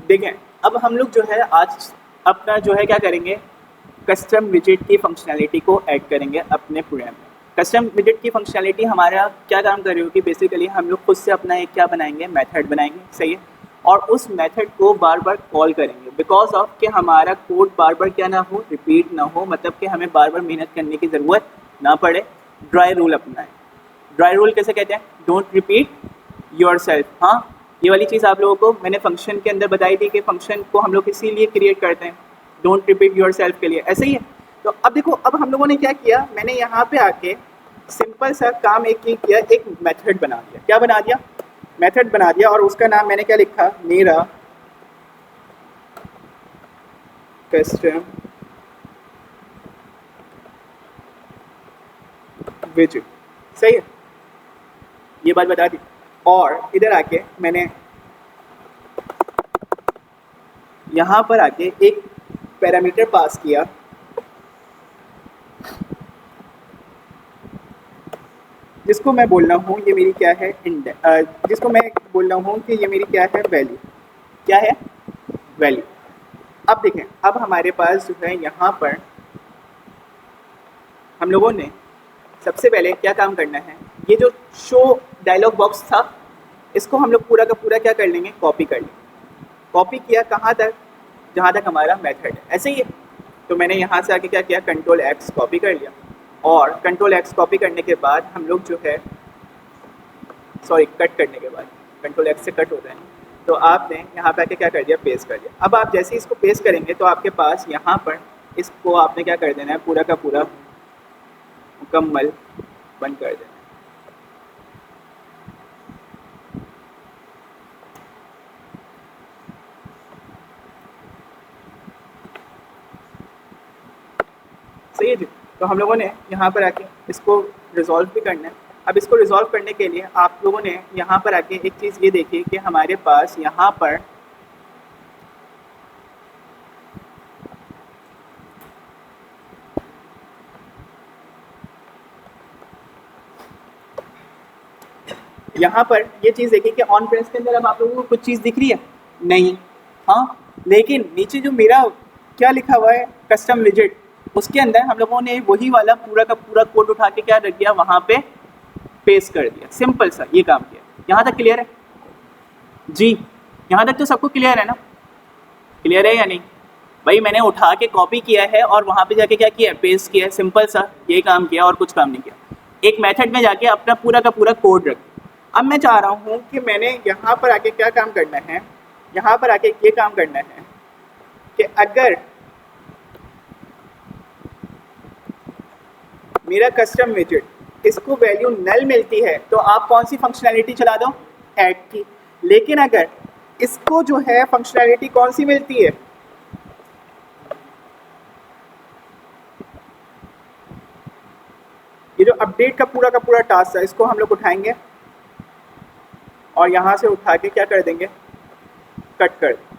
देखें, अब हम लोग जो है आज अपना जो है क्या करेंगे, कस्टम विजेट की फंक्शनैलिटी को ऐड करेंगे अपने प्रोग्राम में। कस्टम विजेट की फंक्शनैलिटी हमारा क्या काम कर रही होगी, बेसिकली हम लोग खुद से अपना एक क्या बनाएंगे, मेथड बनाएंगे, सही है। और उस मेथड को बार बार कॉल करेंगे बिकॉज ऑफ कि हमारा कोड बार बार क्या ना हो, रिपीट ना हो, मतलब कि हमें बार बार मेहनत करने की ज़रूरत ना पड़े। ड्राई रूल अपनाएं। ड्राई रूल कैसे कहते हैं, डोंट रिपीट योर सेल्फ। हाँ, ये वाली चीज़ आप लोगों को मैंने फंक्शन के अंदर बताई थी कि फंक्शन को हम लोग इसीलिए क्रिएट करते हैं, डोंट रिपीट योर सेल्फ के लिए, ऐसे ही है। तो अब देखो, अब हम लोगों ने क्या किया, मैंने यहाँ पे आके सिंपल सा काम एक ही किया, एक मेथड बना दिया। क्या बना दिया, मेथड बना दिया, और उसका नाम मैंने क्या लिखा, मेरा कस्टम विजेट, सही है, ये बात बता दी। और इधर आके मैंने यहाँ पर आके एक पैरामीटर पास किया जिसको मैं बोल रहा हूँ ये मेरी क्या है, जिसको मैं बोल रहा हूँ कि ये मेरी क्या है, वैल्यू। क्या है, वैल्यू। अब देखें, अब हमारे पास जो है यहाँ पर हम लोगों ने सबसे पहले क्या काम करना है, ये जो शो डायलॉग बॉक्स था इसको हम लोग पूरा का पूरा क्या कर लेंगे, कॉपी कर लेंगे। कॉपी किया कहाँ तक, जहाँ तक हमारा मेथड है, ऐसे ही है। तो मैंने यहाँ से आके क्या किया, कंट्रोल एक्स कॉपी कर लिया, और कंट्रोल एक्स कॉपी करने के बाद हम लोग जो है, सॉरी कट करने के बाद, कंट्रोल एक्स से कट होता है, तो आपने यहाँ पे आके क्या कर दिया, पेस्ट कर दिया। अब आप जैसे ही इसको पेस्ट करेंगे तो आपके पास यहाँ पर इसको आपने क्या कर देना है, पूरा का पूरा मुकम्मल बंद कर देना है। सही है जी। तो हम लोगों ने यहाँ पर आके इसको रिजॉल्व भी करना है। अब इसको रिजॉल्व करने के लिए आप लोगों ने यहाँ पर आके एक चीज़ ये देखी कि हमारे पास यहाँ पर ये चीज़ देखी कि ऑन प्रेस के अंदर अब आप लोगों को कुछ चीज़ दिख रही है नहीं, हाँ, लेकिन नीचे जो मेरा क्या लिखा हुआ है, कस्टम विजेट, उसके अंदर हम लोगों ने वही वाला पूरा का पूरा कोड उठा के क्या रख दिया, वहाँ पे पेस्ट कर दिया। सिंपल सा ये काम किया। यहाँ तक क्लियर है जी? यहाँ तक तो सबको क्लियर है ना? क्लियर है या नहीं भाई? मैंने उठा के कॉपी किया है और वहाँ पे जाके क्या किया, पेस्ट किया है। सिंपल सा ये काम किया और कुछ काम नहीं किया। एक मेथड में जाके अपना पूरा का पूरा कोड रख। अब मैं चाह रहा हूँ कि मैंने यहाँ पर आके क्या काम करना है, यहाँ पर आके ये काम करना है कि अगर मेरा कस्टम विजेट इसको वैल्यू नल मिलती है तो आप कौन सी फंक्शनैलिटी चला दो, ऐड की। लेकिन अगर इसको जो है फंक्शनैलिटी कौन सी मिलती है, ये जो अपडेट का पूरा टास्क है इसको हम लोग उठाएंगे और यहाँ से उठा के क्या कर देंगे, कट कर देंगे।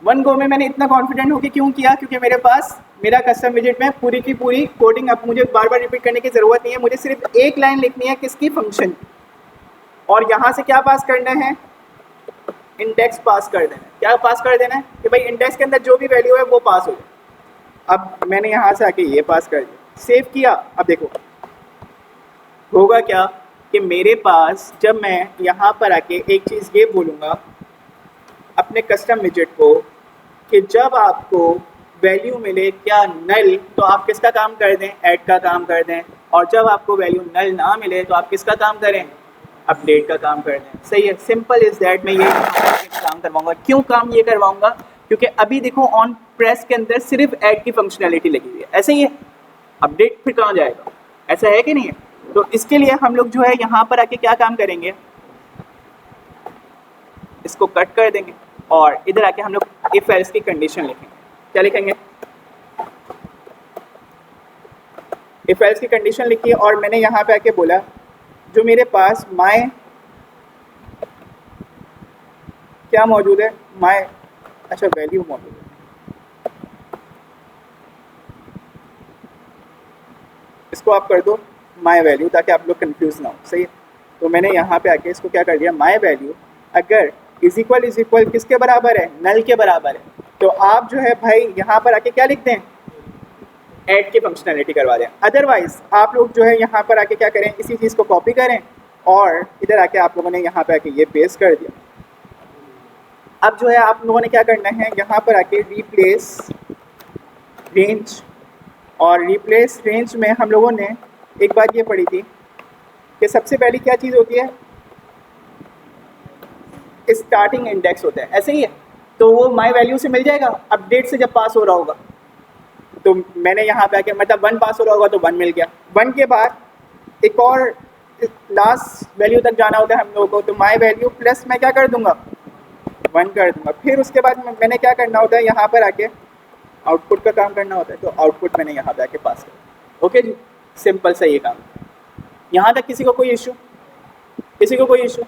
वन गो में मैंने इतना कॉन्फिडेंट होकर क्यों किया, क्योंकि मेरे पास मेरा कस्टम विजेट में पूरी की पूरी कोडिंग, अब मुझे बार बार रिपीट करने की ज़रूरत नहीं है। मुझे सिर्फ एक लाइन लिखनी है किसकी, फंक्शन, और यहाँ से क्या पास करना है, इंडेक्स पास कर देना है। क्या पास कर देना है कि भाई इंडेक्स के अंदर जो भी वैल्यू है वो पास हो जाए। अब मैंने यहाँ से आके ये पास कर दिया, सेव किया। अब देखो होगा क्या कि मेरे पास जब मैं यहाँ पर आके एक चीज़ ये बोलूँगा अपने कस्टम विजेट को कि जब आपको वैल्यू मिले क्या नल, तो आप किसका काम कर दें, ऐड का काम कर दें, और जब आपको वैल्यू नल ना मिले तो आप किसका काम करें, अपडेट का काम कर दें। सही है, सिंपल इज दैट। मैं ये काम करवाऊंगा। क्यों काम ये करवाऊंगा, क्योंकि अभी देखो ऑन प्रेस के अंदर सिर्फ ऐड की फंक्शनैलिटी लगी हुई है, ऐसे ही है। अपडेट फिर कहाँ जाएगा, ऐसा है कि नहीं है? तो इसके लिए हम लोग जो है यहाँ पर आके क्या काम करेंगे, इसको कट कर देंगे और इधर आके हम लोग इफ एल्स की कंडीशन लिखेंगे। क्या लिखेंगे, इफ एल्स की कंडीशन लिखी और मैंने यहाँ पे आके बोला जो मेरे पास माय क्या मौजूद है, माय, अच्छा वैल्यू मौजूद है, इसको आप कर दो माय वैल्यू ताकि आप लोग कंफ्यूज ना हो। सही है, तो मैंने यहाँ पे आके इसको क्या कर दिया, माय वैल्यू अगर इज इक्वल किसके बराबर है, नल के बराबर है। तो आप जो है भाई यहाँ पर आके क्या लिख दें, ऐड की फंक्शनैलिटी करवा दें। अदरवाइज आप लोग जो है यहाँ पर आके क्या करें, इसी चीज़ को कॉपी करें और इधर आके आप लोगों ने यहाँ पे आके ये पेस्ट कर दिया। अब जो है आप लोगों ने क्या करना है, यहाँ पर आके रिप्लेस रेंज, और रिप्लेस रेंज में हम लोगों ने एक बात ये पढ़ी थी कि सबसे पहली क्या चीज़ होती है, स्टार्टिंग इंडेक्स होता है, ऐसे ही है। तो वो माई वैल्यू से मिल जाएगा अपडेट से जब पास हो रहा होगा। तो मैंने यहाँ पे आके मतलब 1 पास हो रहा होगा तो 1 मिल गया। 1 के बाद एक और लास्ट वैल्यू तक जाना होता है हम लोगों को, तो माई वैल्यू प्लस मैं क्या कर दूंगा, 1 कर दूंगा। फिर उसके बाद मैंने क्या करना होता है, यहाँ पर आके आउटपुट का काम करना होता है। तो आउटपुट मैंने यहाँ पे आके पास कर। ओके जी, सिंपल सा ये काम। यहाँ तक किसी को कोई इशू, किसी को कोई इशू?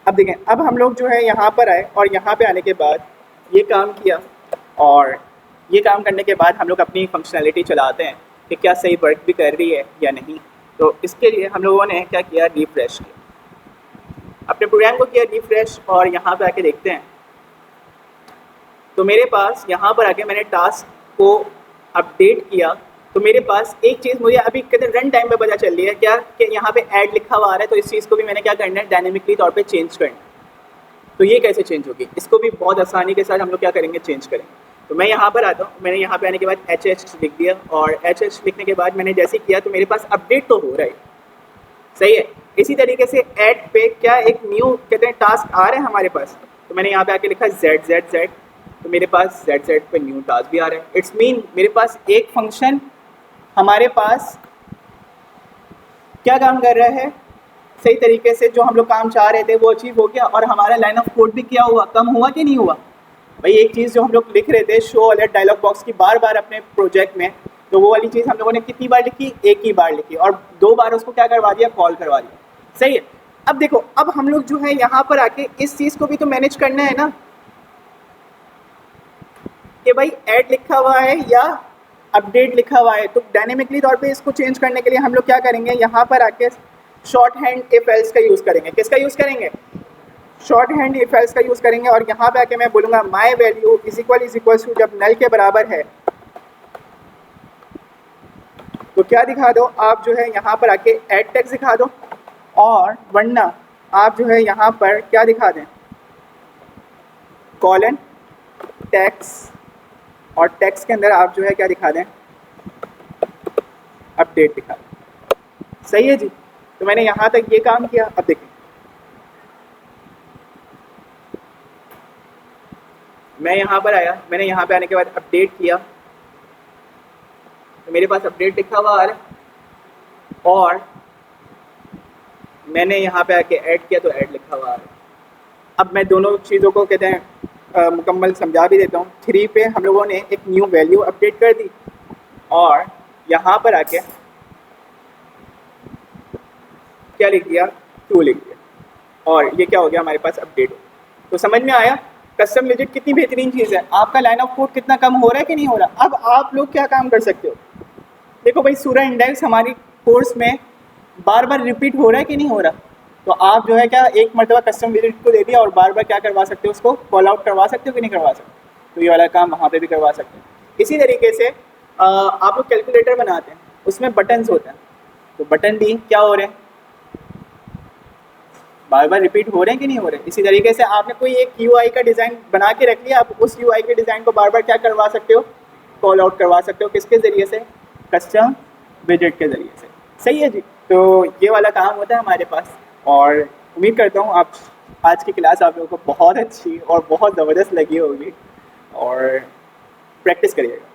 अब देखें, अब हम लोग जो है यहाँ पर आए और यहाँ पे आने के बाद ये काम किया, और ये काम करने के बाद हम लोग अपनी फंक्शनैलिटी चलाते हैं कि क्या सही वर्क भी कर रही है या नहीं। तो इसके लिए हम लोगों ने क्या किया, रिफ्रेश किया, अपने प्रोग्राम को किया रिफ्रेश, और यहाँ पे आके देखते हैं। तो मेरे पास यहाँ पर आके मैंने टास्क को अपडेट किया, तो मेरे पास एक चीज़ मुझे अभी कहते रन टाइम पे पता चल रही है क्या, कि यहाँ पे ऐड लिखा हुआ आ रहा है। तो इस चीज़ को भी मैंने क्या करना है, डायनेमिकली तौर पे चेंज करना है। तो ये कैसे चेंज होगी, इसको भी बहुत आसानी के साथ हम लोग क्या करेंगे, चेंज करेंगे। तो मैं यहाँ पर आता हूँ, मैंने यहाँ पे आने के बाद HH लिख दिया, और HH लिखने के बाद मैंने जैसे किया तो मेरे पास अपडेट तो हो रहा है, सही है। इसी तरीके से ऐड पे क्या एक न्यू कहते हैं टास्क आ रहा है हमारे पास, तो मैंने यहाँ पे आके लिखा ZZZ, तो मेरे पास ZZ पे न्यू टास्क भी आ रहा है। इट्स मीन मेरे पास एक फंक्शन हमारे पास क्या काम कर रहा है, सही तरीके से जो हम लोग काम चाह रहे थे वो अचीव हो गया, और हमारा लाइन ऑफ कोड भी क्या हुआ, कम हुआ कि नहीं हुआ। भाई एक चीज़ जो हम लोग लिख रहे थे शो अलर्ट डायलॉग बॉक्स की बार बार अपने प्रोजेक्ट में, तो वो वाली चीज़ हम लोगों ने कितनी बार लिखी, एक ही बार लिखी, और 2 बार उसको क्या करवा दिया, कॉल करवा दिया, सही है। अब देखो, अब हम लोग जो है यहाँ पर आके इस चीज़ को भी तो मैनेज करना है ना, कि भाई ऐड लिखा हुआ है या अपडेट लिखा हुआ है। तो डायनेमिकली तौर पे इसको चेंज करने के लिए हम लोग क्या करेंगे, यहाँ पर आके शॉर्ट हैंड इफ एल्स का यूज़ करेंगे। किसका यूज़ करेंगे, शॉर्ट हैंड इफ एल्स का यूज़ करेंगे। और यहाँ पे आके मैं बोलूँगा my value is equal to, जब नल के बराबर है तो क्या दिखा दो आप, जो है यहाँ पर आके ऐड टेक्स्ट दिखा दो, और वरना आप जो है यहाँ पर क्या दिखा दें, कॉलन टेक्स्ट, और टेक्स्ट के अंदर आप जो है क्या दिखा दें, अपडेट दिखा दें, सही है जी। तो मैंने यहाँ तक ये काम किया। अब देखिए, मैं यहाँ पर आया, मैंने यहाँ पे आने के बाद अपडेट किया, तो मेरे पास अपडेट लिखा हुआ आ रहा है, और मैंने यहाँ पे आके ऐड किया तो ऐड लिखा हुआ आ रहा है। अब मैं दोनों चीज़ों को कहते हैं मुकम्मल समझा भी देता हूँ। 3 पे हम लोगों ने एक न्यू वैल्यू अपडेट कर दी, और यहाँ पर आके क्या लिख दिया, 2 लिख दिया, और ये क्या हो गया, हमारे पास अपडेट हो। तो समझ में आया कस्टम विजिट कितनी बेहतरीन चीज़ है, आपका लाइन ऑफ कोड कितना कम हो रहा है कि नहीं हो रहा। अब आप लोग क्या काम कर सकते हो, देखो भाई सूरा इंडेक्स हमारी कोर्स में बार बार रिपीट हो रहा है कि नहीं हो रहा, तो आप जो है क्या एक मरतबा कस्टम विजिट को दे दिया और बार बार क्या करवा सकते हो, उसको कॉल आउट करवा सकते हो कि नहीं करवा सकते। तो ये वाला काम वहाँ पे भी करवा सकते हैं। इसी तरीके से आप लोग कैलकुलेटर बनाते हैं, उसमें बटन्स होते हैं, तो बटन भी क्या हो रहे हैं, बार बार रिपीट हो रहे हैं कि नहीं हो रहे। इसी तरीके से आपने कोई एक UI का डिज़ाइन बना के रख लिया, आप उस UI के डिज़ाइन को बार बार क्या करवा सकते हो, कॉल आउट करवा सकते हो, किसके ज़रिए से, कस्टम विजिट के ज़रिए से, सही है जी। तो ये वाला काम होता है हमारे पास, और उम्मीद करता हूँ आप आज की क्लास आप लोगों को बहुत अच्छी और बहुत ज़बरदस्त लगी होगी, और प्रैक्टिस करिएगा।